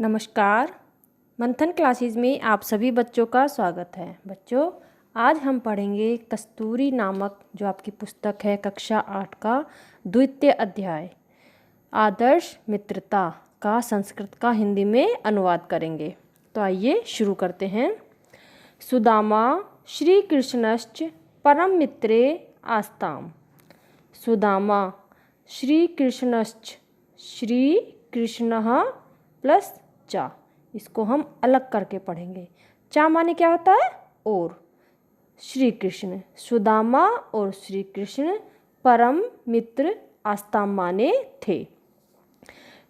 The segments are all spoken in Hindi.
नमस्कार। मंथन क्लासेस में आप सभी बच्चों का स्वागत है। बच्चों, आज हम पढ़ेंगे कस्तूरी नामक जो आपकी पुस्तक है कक्षा 8 का द्वितीय अध्याय आदर्श मित्रता का संस्कृत का हिंदी में अनुवाद करेंगे। तो आइए शुरू करते हैं। सुदामा श्री कृष्णश्च परम मित्रे आस्ताम। सुदामा श्री कृष्णश्च, श्री कृष्णः प्लस चा, इसको हम अलग करके पढ़ेंगे। चा माने क्या होता है? और। श्री कृष्ण, सुदामा और श्री कृष्ण परम मित्र आस्ताम माने थे।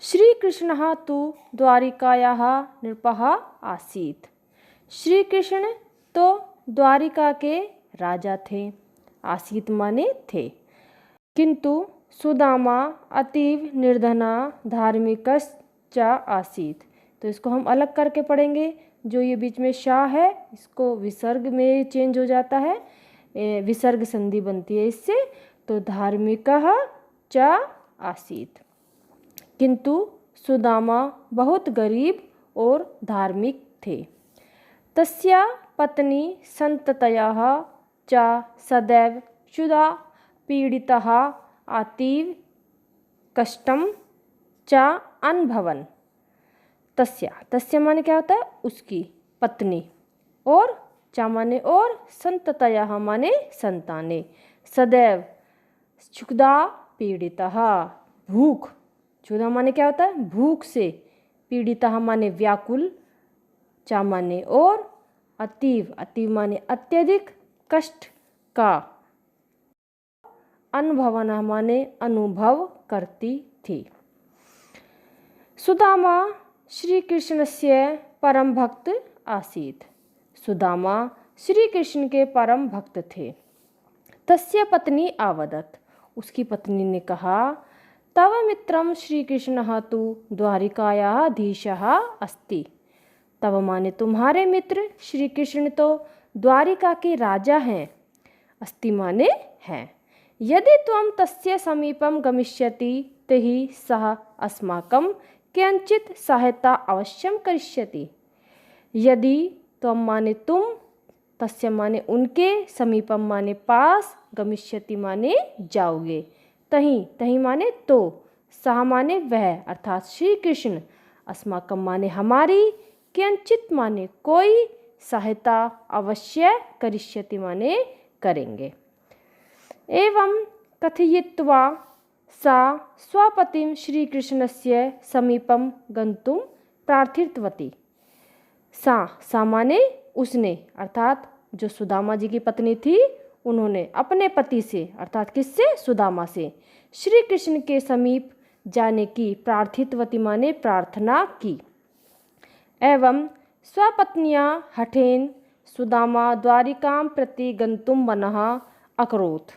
श्री कृष्णः तु द्वारिकायाः नृपः आसीत्। श्री कृष्ण तो द्वारिका के राजा थे। आसीत् माने थे। किंतु सुदामा अतीव निर्धना धार्मिकश्च आसीत्। तो इसको हम अलग करके पढ़ेंगे। जो ये बीच में शाह है इसको विसर्ग में चेंज हो जाता है, विसर्ग संधि बनती है इससे। तो धार्मिकः च आसीत्। किंतु सुदामा बहुत गरीब और धार्मिक थे। तस्य पत्नी सन्ततयः च सदैव क्षुधा पीडितः अतीव कष्टं च अनुभवन्। तस्य माने क्या होता है? उसकी पत्नी, और चा माने और, संततयः माने संताने, सदैव क्षुधा पीड़ितः भूख, क्षुधा माने क्या होता है? भूख से, पीड़ितः माने व्याकुल, चा माने और, अतीव माने अत्यधिक कष्ट का, अनुभवना माने अनुभव करती थी। सुदामा श्री कृष्णस्य परम भक्त आसीत्। सुदामा श्री कृष्ण के परम भक्त थे। तस्य पत्नी आवदत, उसकी पत्नी ने कहा, तव मित्रम श्री कृष्णः तु द्वारिकायाः धीशः अस्ति। तव माने तुम्हारे मित्र श्री कृष्ण तो द्वारिका के राजा हैं। अस्ति माने हैं। यदि त्वं तस्य समीपं गमिष्यति तर्हि सः अस्माकं किंचित सहायता अवश्यम करिष्यति। यदि त्वं माने तुम, तस्य माने उनके, समीपम माने पास, गमिष्यति माने जाओगे, तहीं माने तो, सह माने वह अर्थात श्री कृष्ण, अस्माकम माने हमारी, किंचित माने कोई, सहायता अवश्य, करिष्यति माने करेंगे। एवं कथयित्वा सा स्वपतिं श्रीकृष्णस्य समीपं गन्तुं प्रार्थितवती। सा माने उसने, अर्थात जो सुदामा जी की पत्नी थी उन्होंने अपने पति से, अर्थात किससे? सुदामा से, श्री कृष्ण के समीप जाने की, प्रार्थितवती माने प्रार्थना की। एवं स्वपत्न्या हठेन सुदामा द्वारिकां प्रति गन्तुं मनः अकरोत्।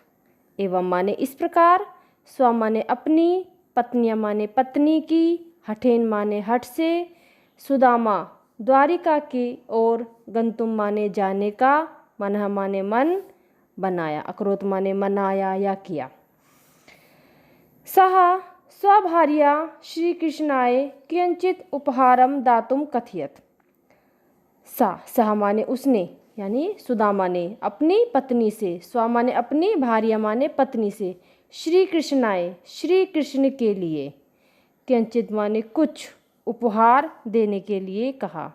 एवं माने इस प्रकार, स्व माने अपनी, पत्नियां माने पत्नी की, हठेन माने हठ से, सुदामा द्वारिका की ओर, गंतुम माने जाने का, मनः माने मन, बनाया, अकरोत माने मनाया या किया। सह स्वभार्या श्री कृष्णाय किंचित उपहारम दातुम कथयत। सह माने उसने, यानी सुदामा ने अपनी पत्नी से, स्व माने अपनी, भार्या माने पत्नी से, श्री कृष्णाय श्री कृष्ण के लिए, किंचित माने कुछ, उपहार देने के लिए कहा।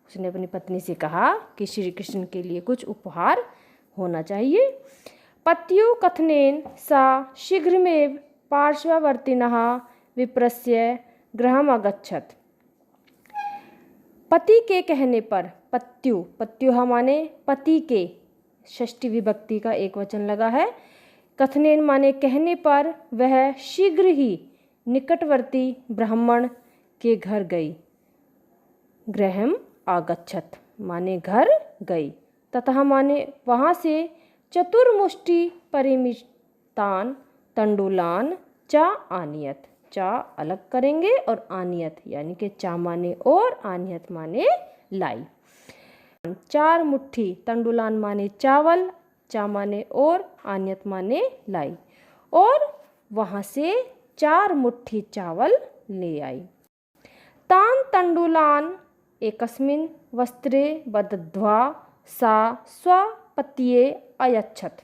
उसने अपनी पत्नी से कहा कि श्री कृष्ण के लिए कुछ उपहार होना चाहिए। पत्युः कथनेन सा शीघ्रमेव पार्श्ववर्तिनः विप्रस्य गृहम् अगच्छत्। पति के कहने पर, पत्युः माने पति के, षष्ठी विभक्ति का एक वचन लगा है। कथनेन माने कहने पर, वह शीघ्र ही निकटवर्ती ब्राह्मण के घर गई। गृहम् आगच्छत माने घर गई, ततः माने वहाँ से चतुर्मुष्टि परिमितान तंडुलान चा आनियत। चा अलग करेंगे और आनियत यानी कि चा माने और, आनियत माने लाई। 4 मुट्ठी, तंडुलान माने चावल, चा माने और, आनियत माने लाई, और वहाँ से 4 मुट्ठी चावल ले आई। तान् तण्डुलान् एकस्मिन् वस्त्रे बद्ध्वा सा स्वपत्ये अयच्छत्।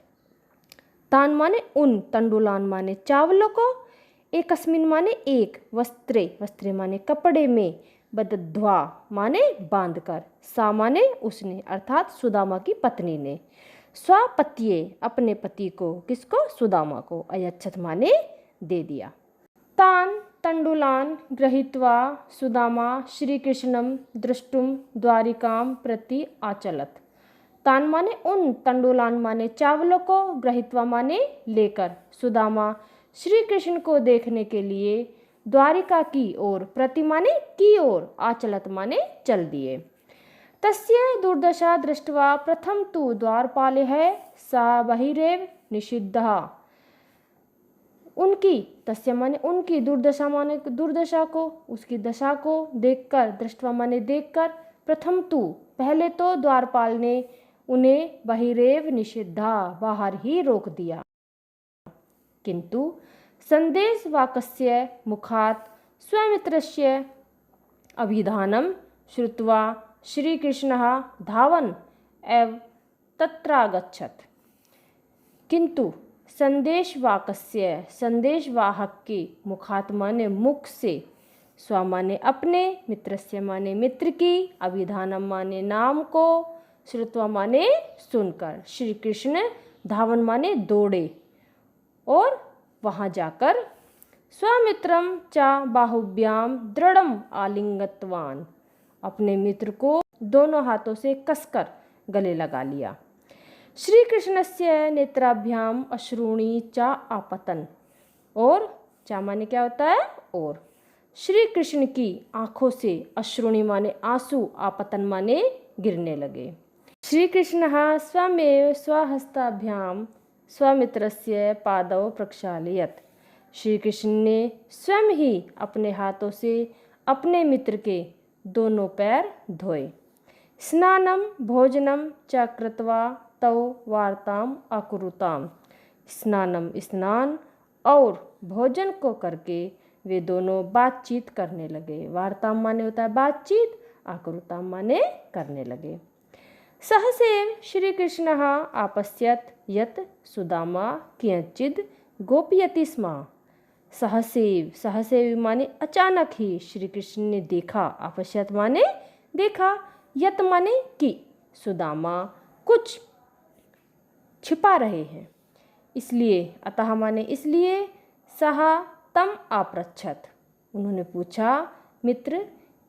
तान् माने उन, तण्डुलान् माने चावलों को, एकस्मिन माने एक, वस्त्रे, वस्त्रे माने कपड़े में, बद्ध्वा माने बांधकर, सा माने उसने अर्थात सुदामा की पत्नी ने, स्वपत्ये अपने पति को, किसको, सुदामा को, अयच्छत माने दे दिया। तान् तण्डुलान् गृहीत्वा सुदामा श्रीकृष्णं द्रष्टुं द्वारिकां प्रति आचलत्। तान् माने उन, तण्डुलान् माने चावलों को, गृहीत्वा माने लेकर, सुदामा श्री कृष्ण को देखने के लिए द्वारिका की ओर, प्रति माने की ओर, आचलत माने चल दिए। तस्य दुर्दशा दृष्ट्वा प्रथम तु द्वारपालः सा बहिरेव निषिद्धः। उनकी, तस्य माने उनकी, दुर्दशा माने दुर्दशा को, उसकी दशा को देखकर, दृष्टवा माने देखकर, प्रथम तु पहले तो द्वारपाल ने उन्हें बहिरेव निषिद्धा बाहर ही रोक दिया। किंतु संदेशवाक्यस्य मुखात् स्वमित्रस्य अभिधानं श्रुत्वा श्रीकृष्णः धावन् एव तत्रागच्छत्। किंतु संदेशवाक्यस्य, संदेशवाहक के, मुखात् माने मुख से, स्व माने अपने, मित्रस्य माने मित्र की, अभिधानम माने नाम को, श्रुत्वा माने सुनकर, श्री कृष्ण धावन माने दौड़े और वहाँ जाकर स्वमित्रम च बाहुभ्याम दृढ़म आलिंगत्वान, अपने मित्र को दोनों हाथों से कसकर गले लगा लिया। श्री कृष्णस्य नेत्राभ्याम अश्रूणि च आपतन, और चा माने क्या होता है, और श्री कृष्ण की आंखों से अश्रूणि माने आंसू, आपतन माने गिरने लगे। श्री कृष्णः स्वमेव स्वहस्ताभ्याम स्वमित्रस्य पादौ प्रक्षालयत्। श्री कृष्ण ने स्वयं ही अपने हाथों से अपने मित्र के दोनों पैर धोए। स्नानम भोजनम च कृत्वा तौ वार्ताम अकुरुताम। स्नानम स्नान और भोजन को करके वे दोनों बातचीत करने लगे। वार्ताम माने होता है बातचीत, अकुरुताम माने करने लगे। सहसेव श्री कृष्णः आपश्यत् यत् सुदामा कियचिद् गोपयति स्म। सहसेव, सहसेव माने अचानक ही, श्री कृष्ण ने देखा, आपश्यत माने देखा, यत माने कि, सुदामा कुछ छिपा रहे हैं, इसलिए, अतः माने इसलिए, सह तम आपृच्छत, उन्होंने पूछा, मित्र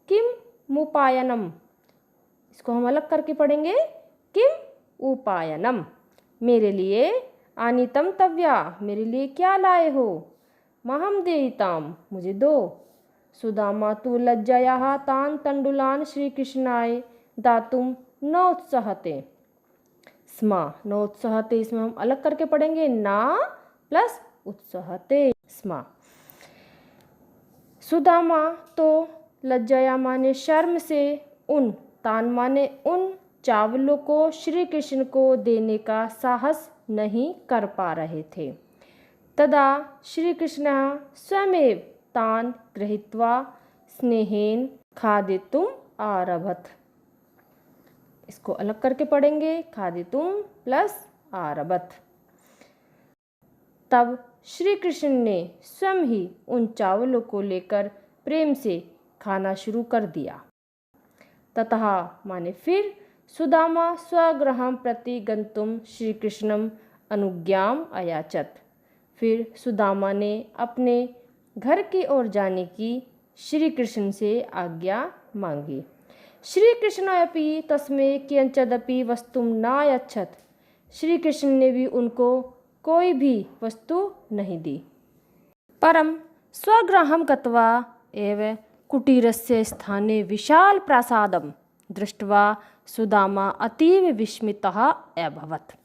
किम मुपायनम, इसको हम अलग करके पढ़ेंगे, किम उपायनम, मेरे लिए, आनीतम तव्या, मेरे लिए क्या लाए हो, महम देयिताम, मुझे दो। सुदामा तु लज्जया तान तंडुलान श्री कृष्णाय दातुम नोत्सहते स्म। नोत्सहते, इसमें हम अलग करके पढ़ेंगे, ना प्लस उत्सहते स्म। सुदामा तो लज्जया माने शर्म से, उन, तान माने उन चावलों को श्री कृष्ण को देने का साहस नहीं कर पा रहे थे। तदा श्री कृष्ण स्वयमेव तान गृहीत्वा स्नेहेन खादितुम आरभत। इसको अलग करके पढ़ेंगे, खादितुम प्लस आरभत। तब श्री कृष्ण ने स्वयं ही उन चावलों को लेकर प्रेम से खाना शुरू कर दिया। ततः माने फिर सुदामा स्वगृहं प्रति गंतुम श्री कृष्णम अनुज्ञाम अयाचत। फिर सुदामा ने अपने घर की ओर जाने की श्री कृष्ण से आज्ञा मांगी। श्री कृष्णायपि तस्मै किंचिदपि वस्तुम नायच्छत। श्री कृष्ण ने भी उनको कोई भी वस्तु नहीं दी। परम स्वगृहं गत्वा एव कुटीरस्य स्थाने विशाल प्रासादं दृष्ट्वा सुदामा अतीव विस्मितः अभवत्।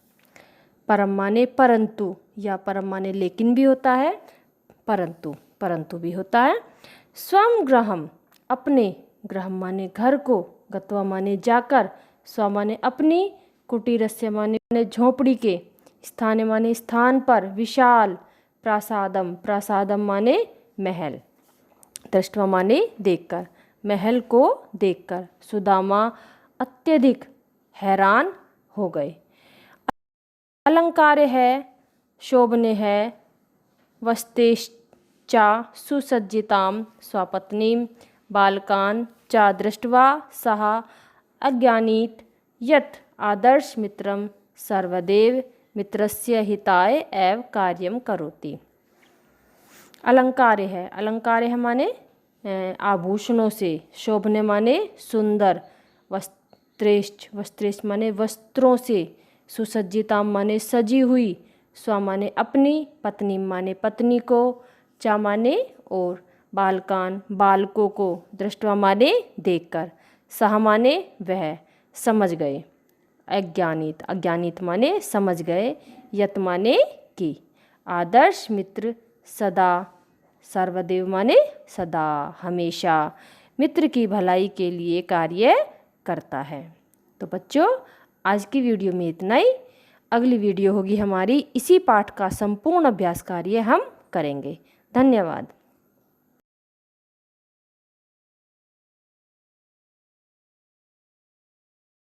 परम माने परंतु, या परम माने लेकिन भी होता है, परंतु, परंतु भी होता है। स्वं गृहम, अपने, गृहम माने घर को, गत्वा माने जाकर, स्व माने अपनी, कुटीरस्य माने झोपड़ी के, स्थाने माने स्थान पर, विशाल, प्रासादम, प्रासादम माने महल, दृष्टवा माने देखकर, महल को देखकर सुदामा अत्यधिक हैरान हो गए। अलंकारे है, शोभने है, वस्तेश्चा सुसज्जितां स्वपत्नीं बालकान् च दृष्ट्वा सः अज्ञानीत यत् आदर्शमित्रं सर्वदैव मित्रस्य हिताय एव कार्यं करोति। अलंकारे है, अलंकारे है माने आभूषणों से, शोभने माने सुंदर, वस्त्रेश्च, वस्त्रेश्च माने वस्त्रों से, सुसज्जिता माने सजी हुई, स्व माने अपनी, पत्नी माने पत्नी को, चा माने और, बालकान बालकों को, दृष्टवा माने देखकर, सह माने वह, समझ गए, अज्ञानित अज्ञानित माने समझ गए, यत माने कि, आदर्श मित्र सदा, सर्वदेव माने सदा हमेशा मित्र की भलाई के लिए कार्य करता है। तो बच्चों आज की वीडियो में इतना ही। अगली वीडियो होगी हमारी, इसी पाठ का संपूर्ण अभ्यास कार्य हम करेंगे। धन्यवाद।